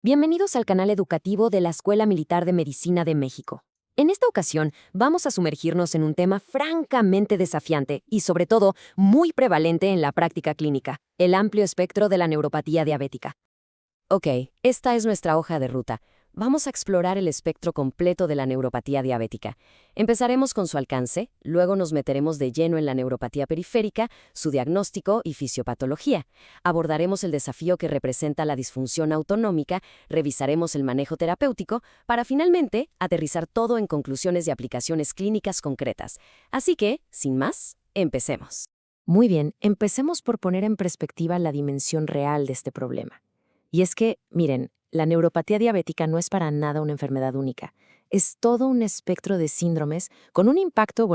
Bienvenidos al canal educativo de la Escuela Militar de Medicina de México. En esta ocasión, vamos a sumergirnos en un tema francamente desafiante y, sobre todo, muy prevalente en la práctica clínica, el amplio espectro de la neuropatía diabética. Ok, esta es nuestra hoja de ruta. Vamos a explorar el espectro completo de la neuropatía diabética. Empezaremos con su alcance, luego nos meteremos de lleno en la neuropatía periférica, su diagnóstico y fisiopatología. Abordaremos el desafío que representa la disfunción autonómica, revisaremos el manejo terapéutico, para finalmente aterrizar todo en conclusiones y aplicaciones clínicas concretas. Así que, sin más, empecemos. Muy bien, empecemos por poner en perspectiva la dimensión real de este problema. Y es que, miren, la neuropatía diabética no es para nada una enfermedad única. Es todo un espectro de síndromes con un impacto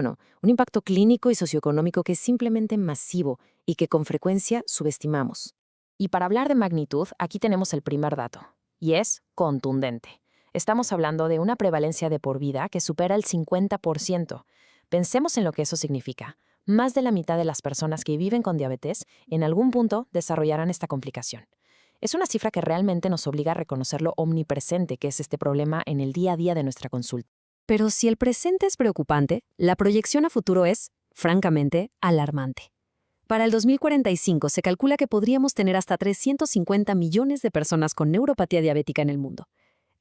clínico y socioeconómico que es simplemente masivo y que con frecuencia subestimamos. Y para hablar de magnitud, aquí tenemos el primer dato, y es contundente. Estamos hablando de una prevalencia de por vida que supera el 50%. Pensemos en lo que eso significa. Más de la mitad de las personas que viven con diabetes en algún punto desarrollarán esta complicación. Es una cifra que realmente nos obliga a reconocer lo omnipresente que es este problema en el día a día de nuestra consulta. Pero si el presente es preocupante, la proyección a futuro es, francamente, alarmante. Para el 2045 se calcula que podríamos tener hasta 350 millones de personas con neuropatía diabética en el mundo.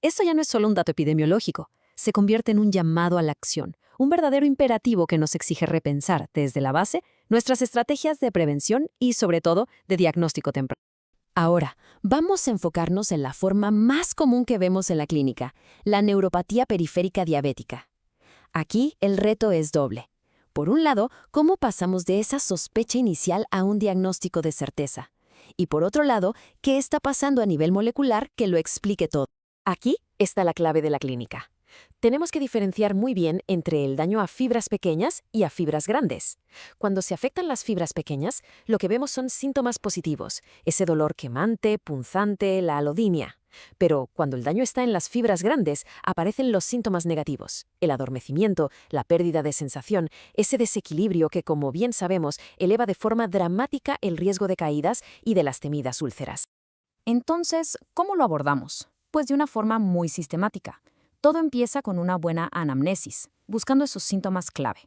Esto ya no es solo un dato epidemiológico, se convierte en un llamado a la acción, un verdadero imperativo que nos exige repensar, desde la base, nuestras estrategias de prevención y, sobre todo, de diagnóstico temprano. Ahora, vamos a enfocarnos en la forma más común que vemos en la clínica, la neuropatía periférica diabética. Aquí el reto es doble. Por un lado, ¿cómo pasamos de esa sospecha inicial a un diagnóstico de certeza? Y por otro lado, ¿qué está pasando a nivel molecular que lo explique todo? Aquí está la clave de la clínica. Tenemos que diferenciar muy bien entre el daño a fibras pequeñas y a fibras grandes. Cuando se afectan las fibras pequeñas, lo que vemos son síntomas positivos, ese dolor quemante, punzante, la alodinia. Pero cuando el daño está en las fibras grandes, aparecen los síntomas negativos, el adormecimiento, la pérdida de sensación, ese desequilibrio que, como bien sabemos, eleva de forma dramática el riesgo de caídas y de las temidas úlceras. Entonces, ¿cómo lo abordamos? Pues de una forma muy sistemática. Todo empieza con una buena anamnesis, buscando esos síntomas clave.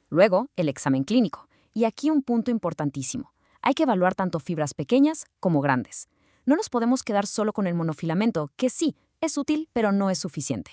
Luego, el examen clínico. Y aquí un punto importantísimo. Hay que evaluar tanto fibras pequeñas como grandes. No nos podemos quedar solo con el monofilamento, que sí, es útil, pero no es suficiente.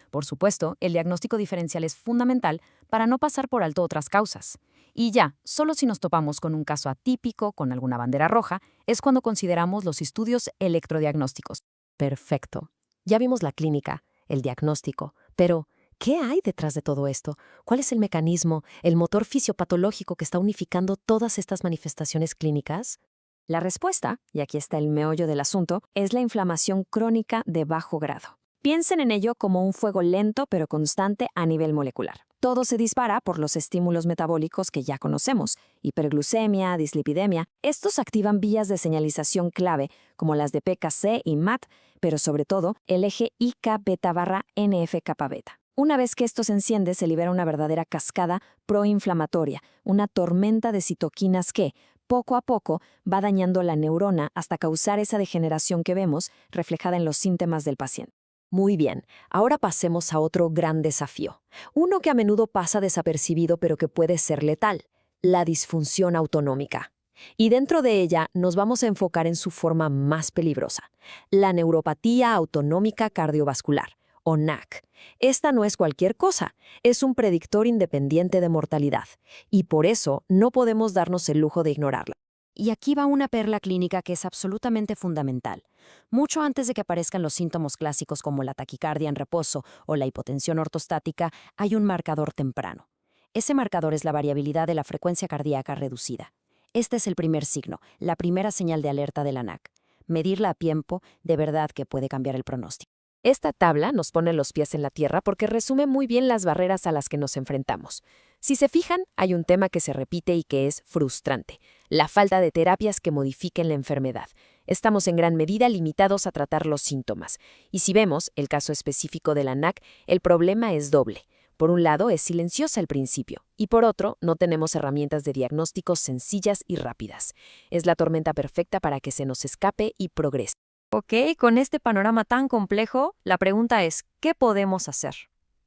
Por supuesto, el diagnóstico diferencial es fundamental para no pasar por alto otras causas. Y ya, solo si nos topamos con un caso atípico, con alguna bandera roja, es cuando consideramos los estudios electrodiagnósticos. Perfecto. Ya vimos la clínica, el diagnóstico, pero ¿qué hay detrás de todo esto? ¿Cuál es el mecanismo, el motor fisiopatológico que está unificando todas estas manifestaciones clínicas? La respuesta, y aquí está el meollo del asunto, es la inflamación crónica de bajo grado. Piensen en ello como un fuego lento pero constante a nivel molecular. Todo se dispara por los estímulos metabólicos que ya conocemos, hiperglucemia, dislipidemia. Estos activan vías de señalización clave, como las de PKC y MAT, pero sobre todo el eje IK-beta/NF-kappa-beta. Una vez que esto se enciende, se libera una verdadera cascada proinflamatoria, una tormenta de citoquinas que, poco a poco, va dañando la neurona hasta causar esa degeneración que vemos reflejada en los síntomas del paciente. Muy bien, ahora pasemos a otro gran desafío, uno que a menudo pasa desapercibido pero que puede ser letal, la disfunción autonómica. Y dentro de ella nos vamos a enfocar en su forma más peligrosa, la neuropatía autonómica cardiovascular, o NAC. Esta no es cualquier cosa, es un predictor independiente de mortalidad, y por eso no podemos darnos el lujo de ignorarla. Y aquí va una perla clínica que es absolutamente fundamental. Mucho antes de que aparezcan los síntomas clásicos como la taquicardia en reposo o la hipotensión ortostática, hay un marcador temprano. Ese marcador es la variabilidad de la frecuencia cardíaca reducida. Este es el primer signo, la primera señal de alerta de la NAC. Medirla a tiempo, de verdad que puede cambiar el pronóstico. Esta tabla nos pone los pies en la tierra porque resume muy bien las barreras a las que nos enfrentamos. Si se fijan, hay un tema que se repite y que es frustrante: la falta de terapias que modifiquen la enfermedad. Estamos en gran medida limitados a tratar los síntomas. Y si vemos el caso específico de la NAC, el problema es doble. Por un lado, es silenciosa al principio, y por otro, no tenemos herramientas de diagnóstico sencillas y rápidas. Es la tormenta perfecta para que se nos escape y progrese. Ok, con este panorama tan complejo, la pregunta es, ¿qué podemos hacer?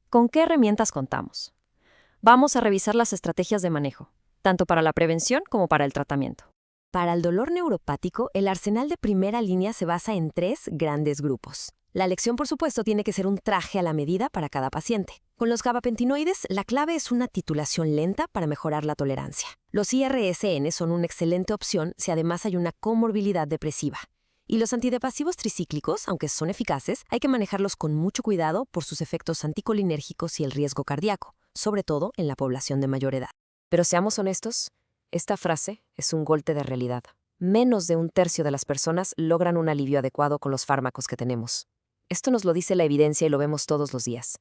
¿Con qué herramientas contamos? Vamos a revisar las estrategias de manejo, tanto para la prevención como para el tratamiento. Para el dolor neuropático, el arsenal de primera línea se basa en 3 grandes grupos. La elección, por supuesto, tiene que ser un traje a la medida para cada paciente. Con los gabapentinoides, la clave es una titulación lenta para mejorar la tolerancia. Los IRSN son una excelente opción si además hay una comorbilidad depresiva. Y los antidepresivos tricíclicos, aunque son eficaces, hay que manejarlos con mucho cuidado por sus efectos anticolinérgicos y el riesgo cardíaco, sobre todo en la población de mayor edad. Pero seamos honestos, esta frase es un golpe de realidad. Menos de 1/3 de las personas logran un alivio adecuado con los fármacos que tenemos. Esto nos lo dice la evidencia y lo vemos todos los días.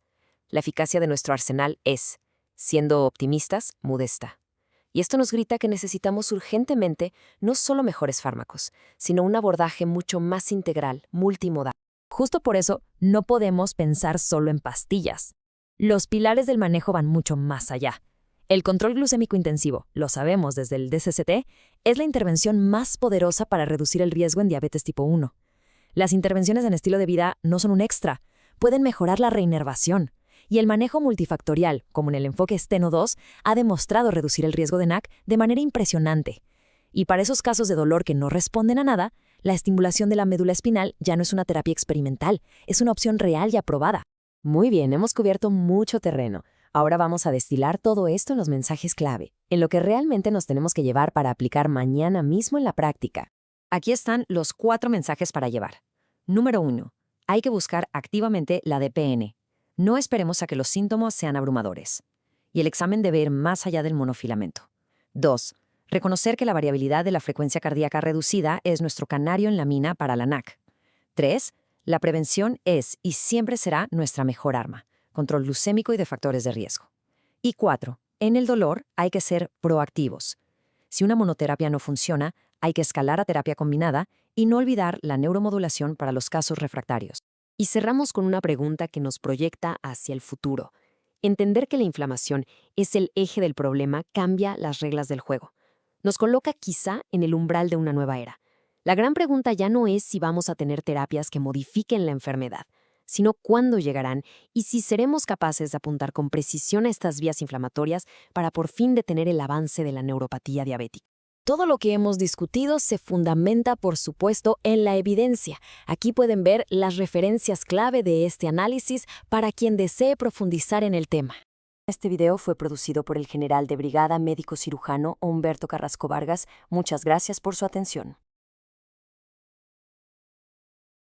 La eficacia de nuestro arsenal es, siendo optimistas, modesta. Y esto nos grita que necesitamos urgentemente no solo mejores fármacos, sino un abordaje mucho más integral, multimodal. Justo por eso, no podemos pensar solo en pastillas. Los pilares del manejo van mucho más allá. El control glucémico intensivo, lo sabemos desde el DCCT, es la intervención más poderosa para reducir el riesgo en diabetes tipo 1. Las intervenciones en estilo de vida no son un extra, pueden mejorar la reinervación. Y el manejo multifactorial, como en el enfoque Steno 2, ha demostrado reducir el riesgo de NAC de manera impresionante. Y para esos casos de dolor que no responden a nada, la estimulación de la médula espinal ya no es una terapia experimental, es una opción real y aprobada. Muy bien, hemos cubierto mucho terreno. Ahora vamos a destilar todo esto en los mensajes clave, en lo que realmente nos tenemos que llevar para aplicar mañana mismo en la práctica. Aquí están los 4 mensajes para llevar. Número 1. Hay que buscar activamente la DPN. No esperemos a que los síntomas sean abrumadores. Y el examen debe ir más allá del monofilamento. 2. Reconocer que la variabilidad de la frecuencia cardíaca reducida es nuestro canario en la mina para la NAC. 3. La prevención es y siempre será nuestra mejor arma. Control glucémico y de factores de riesgo. Y 4. En el dolor hay que ser proactivos. Si una monoterapia no funciona, hay que escalar a terapia combinada y no olvidar la neuromodulación para los casos refractarios. Y cerramos con una pregunta que nos proyecta hacia el futuro. Entender que la inflamación es el eje del problema cambia las reglas del juego. Nos coloca quizá en el umbral de una nueva era. La gran pregunta ya no es si vamos a tener terapias que modifiquen la enfermedad, sino cuándo llegarán y si seremos capaces de apuntar con precisión a estas vías inflamatorias para por fin detener el avance de la neuropatía diabética. Todo lo que hemos discutido se fundamenta, por supuesto, en la evidencia. Aquí pueden ver las referencias clave de este análisis para quien desee profundizar en el tema. Este video fue producido por el general de brigada médico cirujano Humberto Carrasco Vargas. Muchas gracias por su atención.